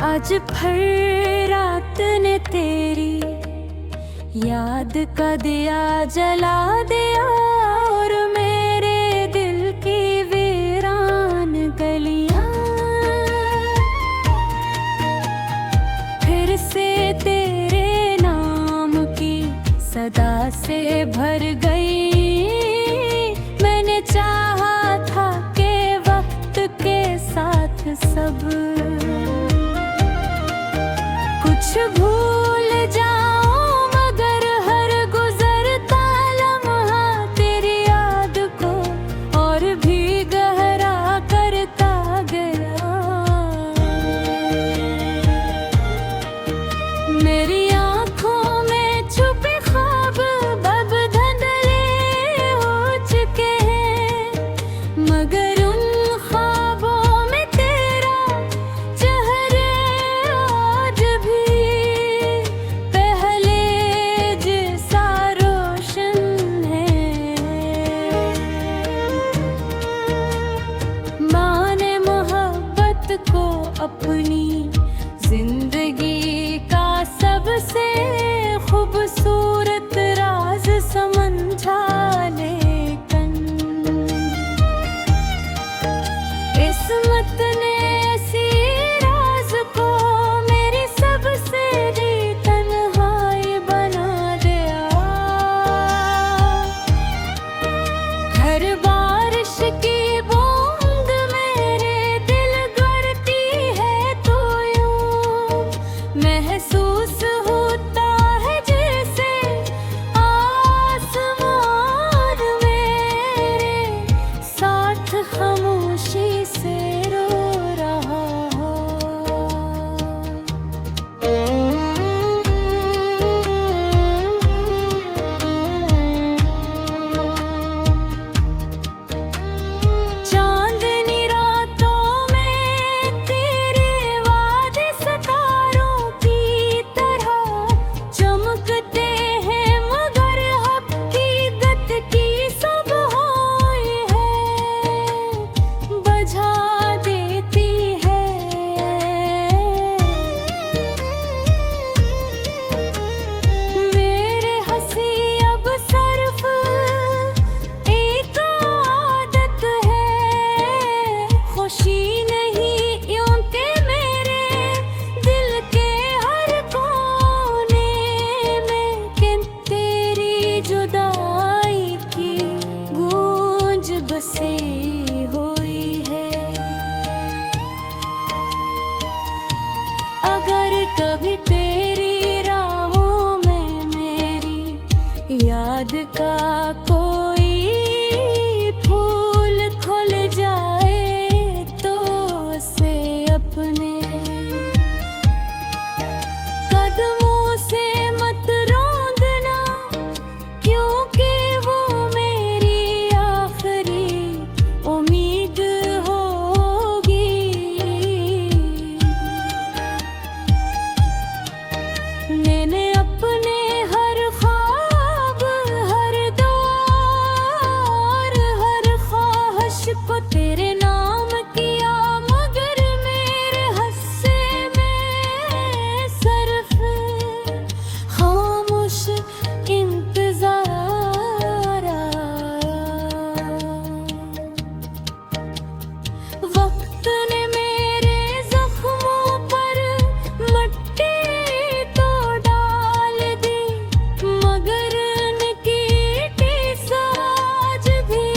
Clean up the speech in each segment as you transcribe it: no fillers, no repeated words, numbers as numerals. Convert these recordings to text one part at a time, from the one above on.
आज भर रात ने तेरी याद का दिया जला दिया, और मेरे दिल की वीरान गलियां फिर से तेरे नाम की सदा से भर गई। मैंने चाहा था कि वक्त के साथ सब कुछ भूल जाऊं, मगर हर गुजरता लम्हा तेरी याद को और भी गहरा करता गया। मेरी आँखों में छुपे ख्वाब अब धुंधले हो चुके हैं, मगर उन ख्वाबों में तेरा चेहरा आज भी पहले जैसा रोशन है। माने मोहब्बत को अपनी जिंदगी का सबसे खूबसूरत राज समझा, लेकिन किस्मत ने ऐसी राज को मेरी सबसे दी तन्हाई बना दिया। हर बारिश की बूंद मेरे दिल गढ़ती है, तो यूं महसूस होता है जैसे आसमान मेरे साथ खामोशी से रो रहा हो। चांदनी रातों में तेरे वादे सितारों की तरह चमकते हैं, मगर हकीकत की सब होई है बुझा देती है। मेरे हंसी अब सिर्फ एक आदत है, खुशी नहीं यूं के मेरे दिल के हर कोने में कि तेरी जुदाई की गूंज बसी हुई है। अगर कभी तेरी राहों में मेरी याद का कोई फूल खुल जाए, तो उसे अपने कदमों से मत रोंदना, क्योंकि वो मेरी आखिरी उम्मीद होगी। मैंने अपने हर ख्वाब, हर दौर, हर ख्वाहिश को तेरे नाम किया, मगर मेरे हस्से में सिर्फ खामोश इंतजार आया। वक्त ने मेरे जख्मों पर मट्टी तो डाल दी, मगर उनकी टीस आज भी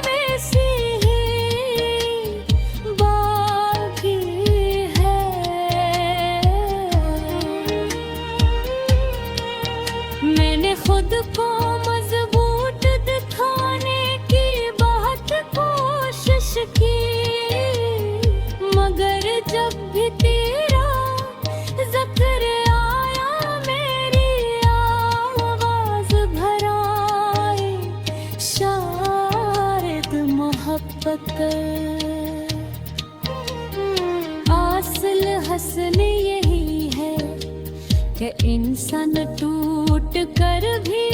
वैसी ही बाकी है। मैंने खुद को मजबूत दिखाने की बहुत कोशिश की, मगर जब भी तेरा जिक्र आया मेरी आवाज भर आई शायद मोहब्बत। असल हसन यही है कि इंसान टूट कर भी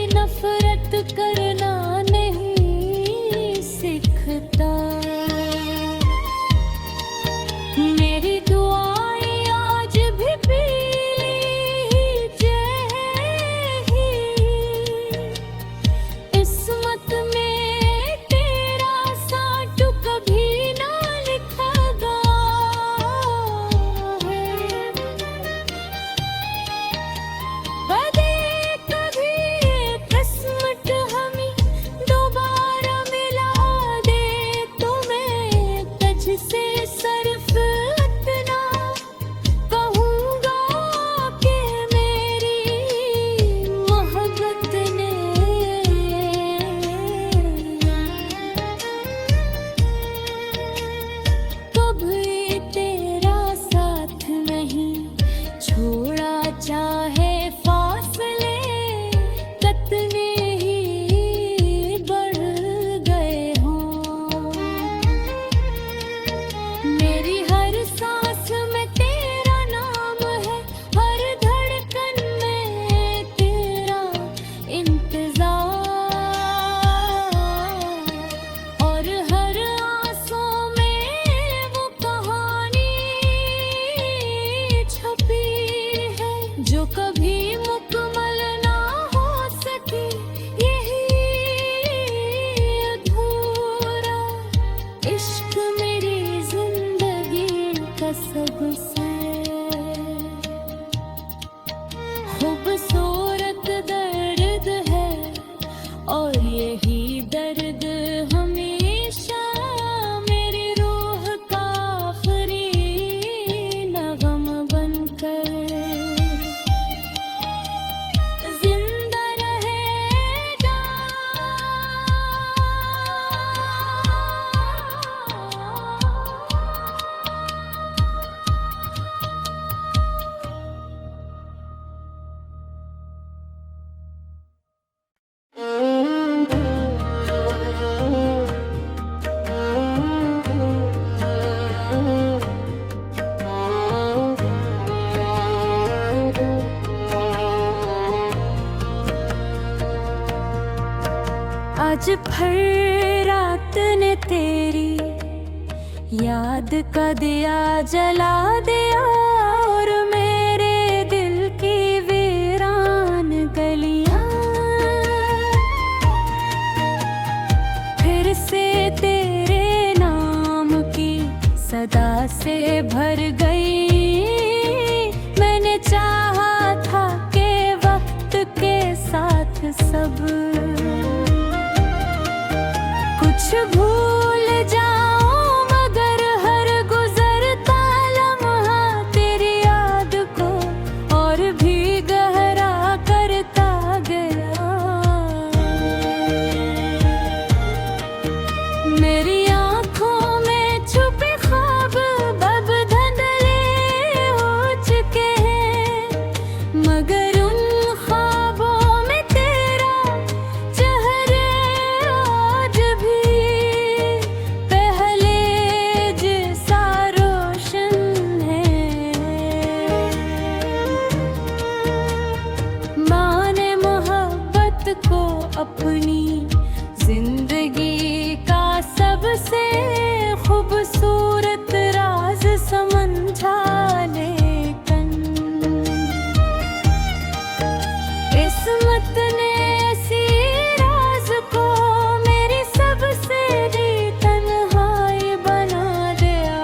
नफरत करना नहीं सीखता। मेरी दुआ आज भर रात ने तेरी याद का दिया जला दिया, और मेरे दिल की वीरान गलियां फिर से तेरे नाम की सदा से भर गई। मैंने चाहा था कि वक्त के साथ सब कुछ भूल जाऊं, मगर हर गुजरता लम्हा तेरी याद को और भी गहरा करता गया। मेरी आँखों में छुपे ख्वाब अब धुंधले हो चुके हैं, मगर उन ख्वाबों में तेरा चेहरा आज भी पहले जैसा रोशन है। माने मोहब्बत को अपनी जिंदगी का सबसे खूबसूरत राज समझा, लेकिन किस्मत ने ऐसी राज को मेरी सबसे दी तन्हाई बना दिया।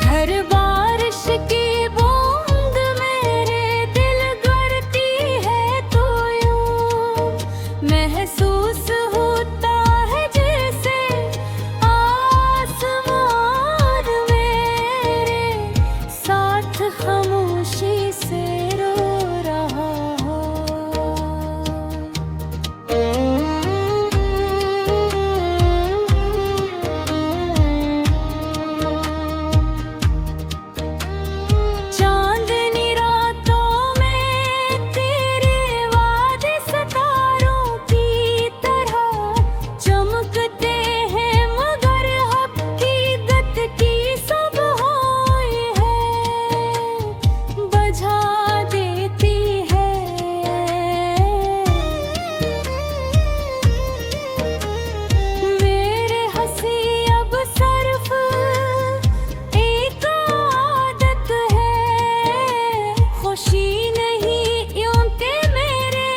हर बारिश की बूंद मेरे दिल गरती है, तो यूं महसूस होता है जैसे आसमान मेरे साथ खामोशी से रो रहा हो। चांदनी रातों में तेरे वादे सितारों की तरह चमकते हैं, मगर हकीकत की सब होई है बुझा देती है। मेरे हंसी अब सिर्फ एक आदत है, खुशी नहीं यूं के मेरे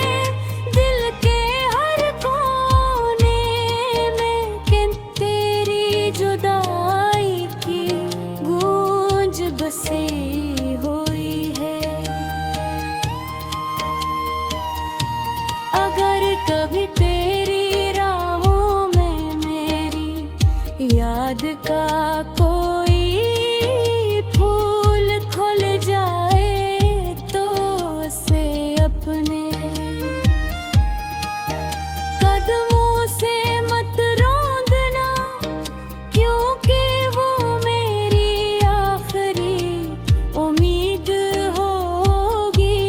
दिल के हर कोने में, कि तेरी जुदाई की गूंज बसी हुई है। अगर कभी तेरी राहों में मेरी याद का कोई फूल खुल जाए, तो उसे अपने कदमों से मत रोंदना, क्योंकि वो मेरी आखिरी उम्मीद होगी।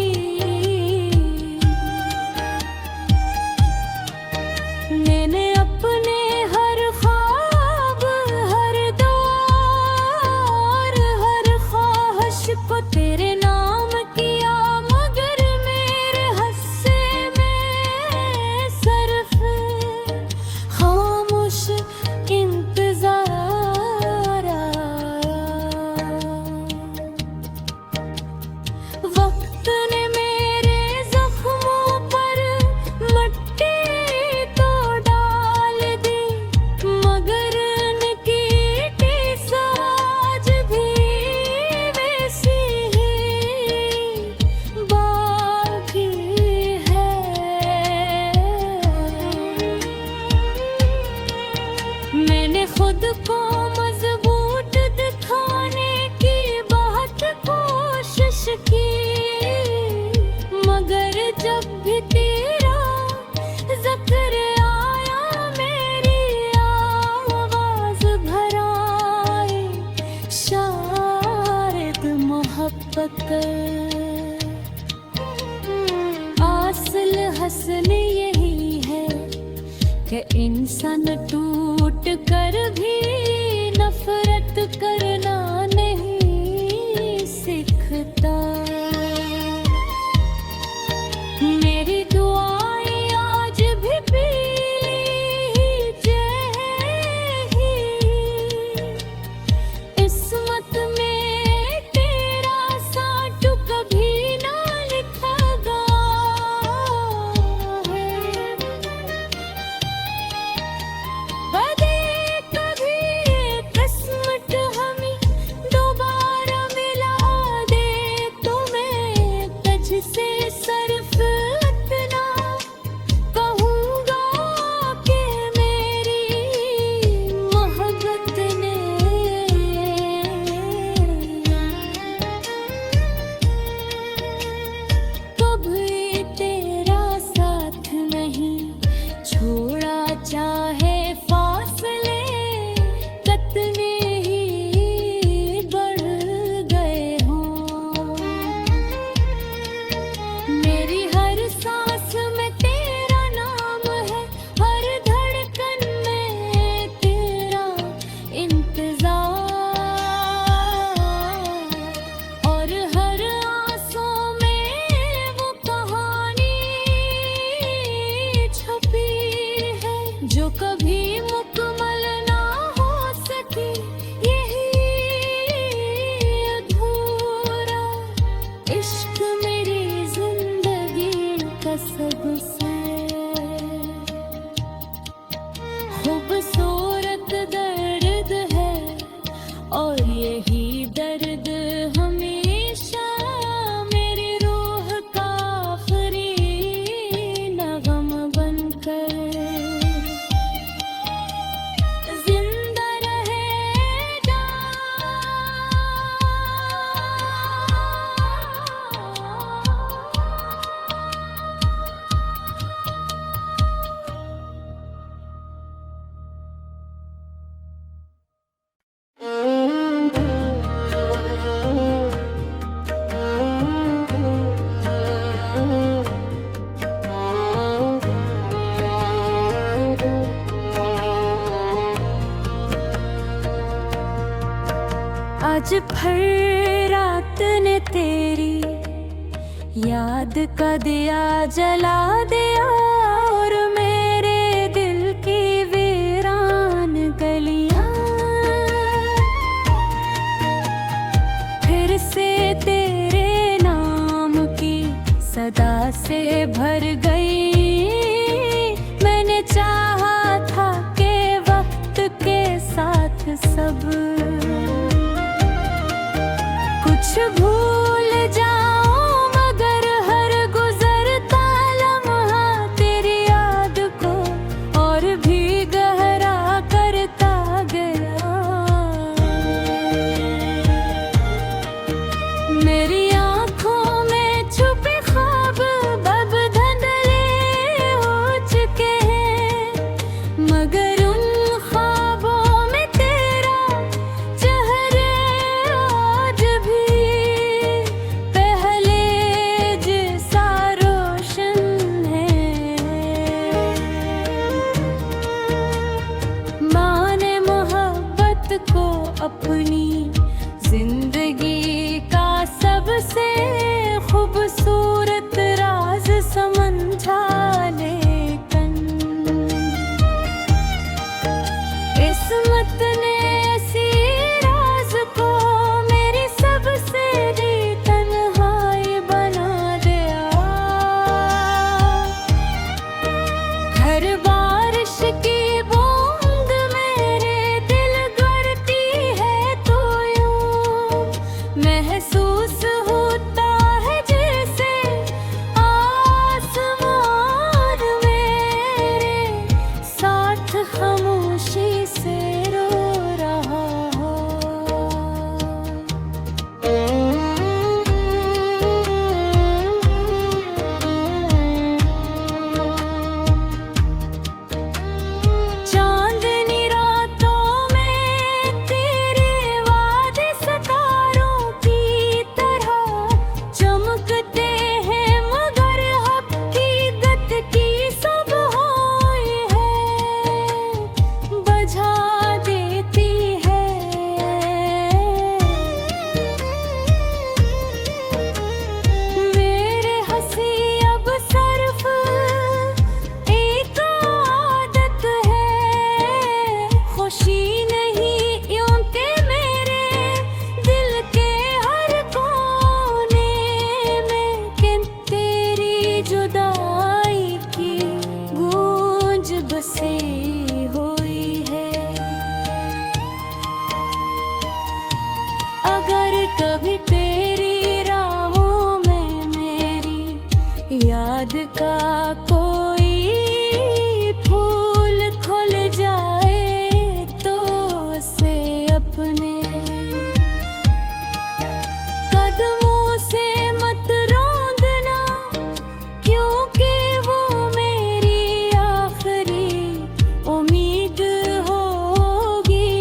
मैंने अपने हर ख्वाब, हर दौर, हर ख्वाहिश को तेरे नाम किया, मगर मेरे हस्से में सिर्फ खामोश इंतजार आया। वक्त ने मेरे जख्मों पर मट्टी तो डाल दी, मगर उनकी टीस आज भी वैसी ही बाकी है। मैंने खुद को मजबूत दिखाने की बहुत कोशिश की, मगर जब भी तेरा जिक्र आया मेरी आवाज भर आई शायद मोहब्बत। असल हसन यही है कि इंसान टूट कर भी आज फिर रात ने तेरी याद का दिया जला दिया, और मेरे दिल की वीरान गलियां फिर से तेरे नाम की सदा से भर गई। मैंने चाहा था कि वक्त के साथ सब कुछ भूल जाऊं, मगर हर गुजरता लम्हा तेरी याद को और भी गहरा करता गया। मेरी आंखों में छुपे ख्वाब अब धुंधले हो चुके हैं, मगर उन ख्वाबों में तेरा चेहरा आज भी पहले जैसा रोशन है। माने मोहब्बत को अपनी जिंदगी का सबसे खूबसूरत राज समझा, लेकिन किस्मत ने ऐसी राज को मेरी सबसे दी तन्हाई बना दिया। हर बारिश की बूंद मेरे दिल गरती है, तो यूं महसूस होता है जैसे आसमान मेरे साथ खामोशी से रो रहा हो। चांदनी रातों में तेरे वादे सितारों की तरह चमकते हैं, मगर हकीकत की सब होई है बुझा देती है। मेरे हंसी अब सिर्फ एक आदत है, खुशी नहीं यूं के मेरे दिल के हर कोने में, कि तेरी जुदाई की गूंज बसी हुई है। अगर कभी तेरी राहों में मेरी याद का कोई फूल खुल जाए, तो उसे अपने कदमों से मत रोंदना, क्योंकि वो मेरी आखिरी उम्मीद होगी।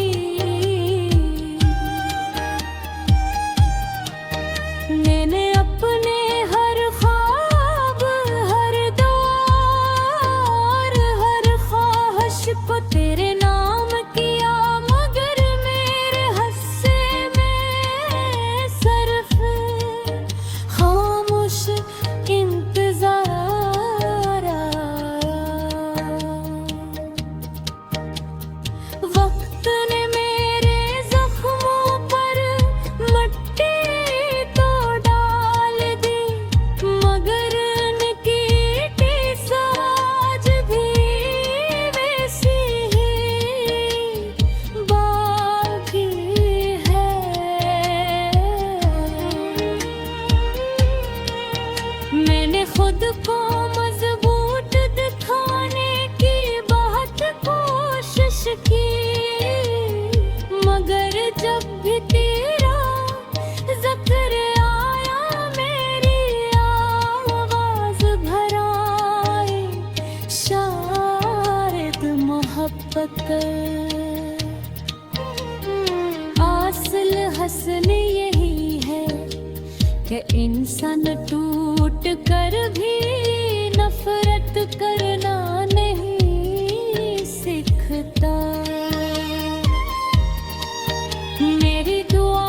मैंने अपने हर ख्वाब, हर दौर, हर ख्वाहिश को तेरे नाम किया, मगर मेरे हस्से में सिर्फ खामोश इंतजार आया। वक्त ने मेरे जख्मों पर मट्टी तो डाल दी, मगर उनकी टीस आज भी वैसी ही बाकी है। मैंने खुद को मजबूत दिखाने की बहुत कोशिश की, मगर जब भी तेरा जिक्र आया मेरी आवाज भर आई शायद मोहब्बत। असल हसन यही है कि इंसान टूट कर भी नफरत करना नहीं सीखता। मेरी दुआ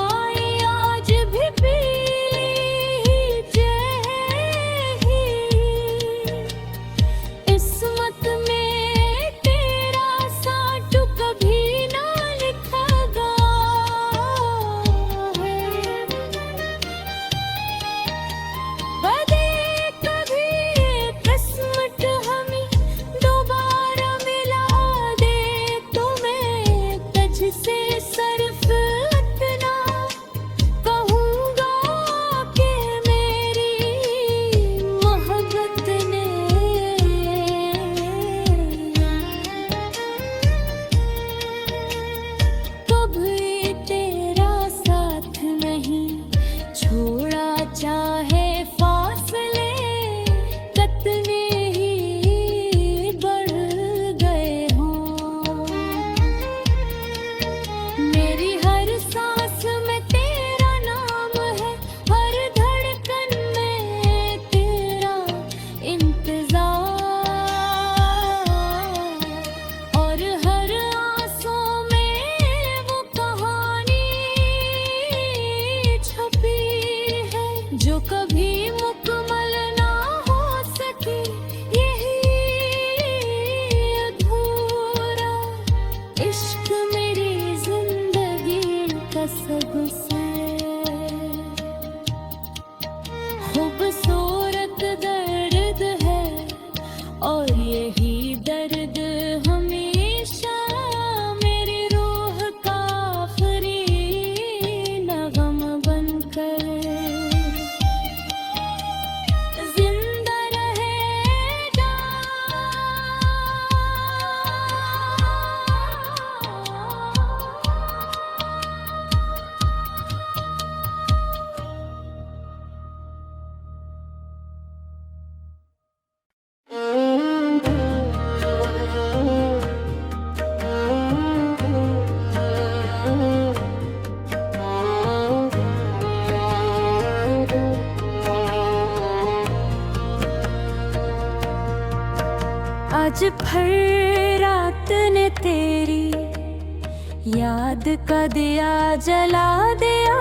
आज भर रात ने तेरी याद का दिया जला दिया।